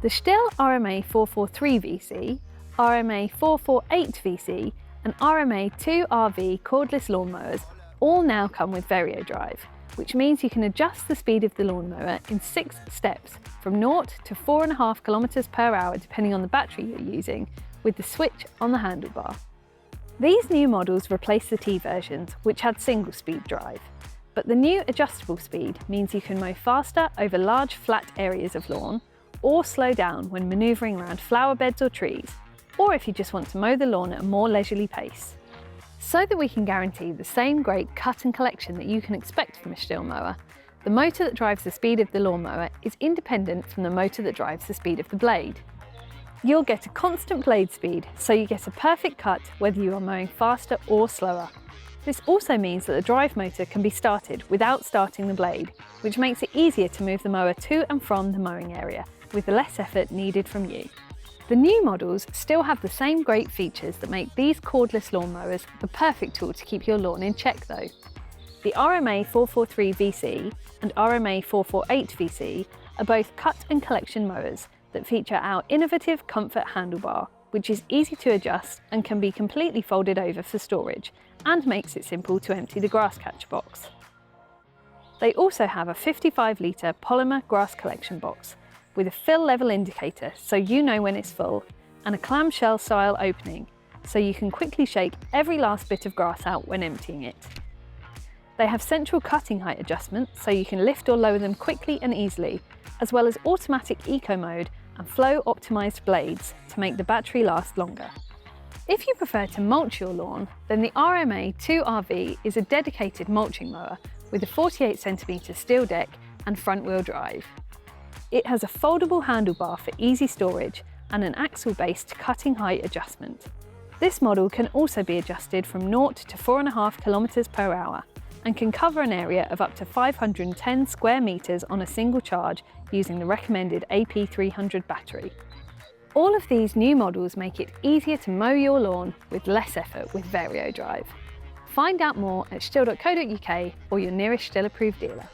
The STIHL RMA 443 VC, RMA 448 VC and RMA 2RV cordless lawnmowers all now come with Vario drive, which means you can adjust the speed of the lawnmower in 6 steps from 0 to 4.5 kilometres per hour depending on the battery you're using, with the switch on the handlebar. These new models replace the T versions, which had single speed drive, but the new adjustable speed means you can mow faster over large flat areas of lawn, or slow down when manoeuvring around flower beds or trees, or if you just want to mow the lawn at a more leisurely pace. So that we can guarantee the same great cut and collection that you can expect from a STIHL mower, the motor that drives the speed of the lawnmower is independent from the motor that drives the speed of the blade. You'll get a constant blade speed, so you get a perfect cut whether you are mowing faster or slower. This also means that the drive motor can be started without starting the blade, which makes it easier to move the mower to and from the mowing area, with less effort needed from you. The new models still have the same great features that make these cordless lawnmowers the perfect tool to keep your lawn in check though. The RMA 443 VC and RMA 448 VC are both cut and collection mowers that feature our innovative comfort handlebar, which is easy to adjust and can be completely folded over for storage, and makes it simple to empty the grass catcher box. They also have a 55-litre polymer grass collection box with a fill level indicator so you know when it's full, and a clamshell style opening so you can quickly shake every last bit of grass out when emptying it. They have central cutting height adjustment so you can lift or lower them quickly and easily, as well as automatic eco mode and flow optimised blades to make the battery last longer. If you prefer to mulch your lawn, then the RMA 2RV is a dedicated mulching mower with a 48cm steel deck and front wheel drive. It has a foldable handlebar for easy storage and an axle-based cutting height adjustment. This model can also be adjusted from 0 to 4.5 kilometres per hour and can cover an area of up to 510 square metres on a single charge using the recommended AP300 battery. All of these new models make it easier to mow your lawn with less effort with Vario drive. Find out more at stihl.co.uk or your nearest STIHL approved dealer.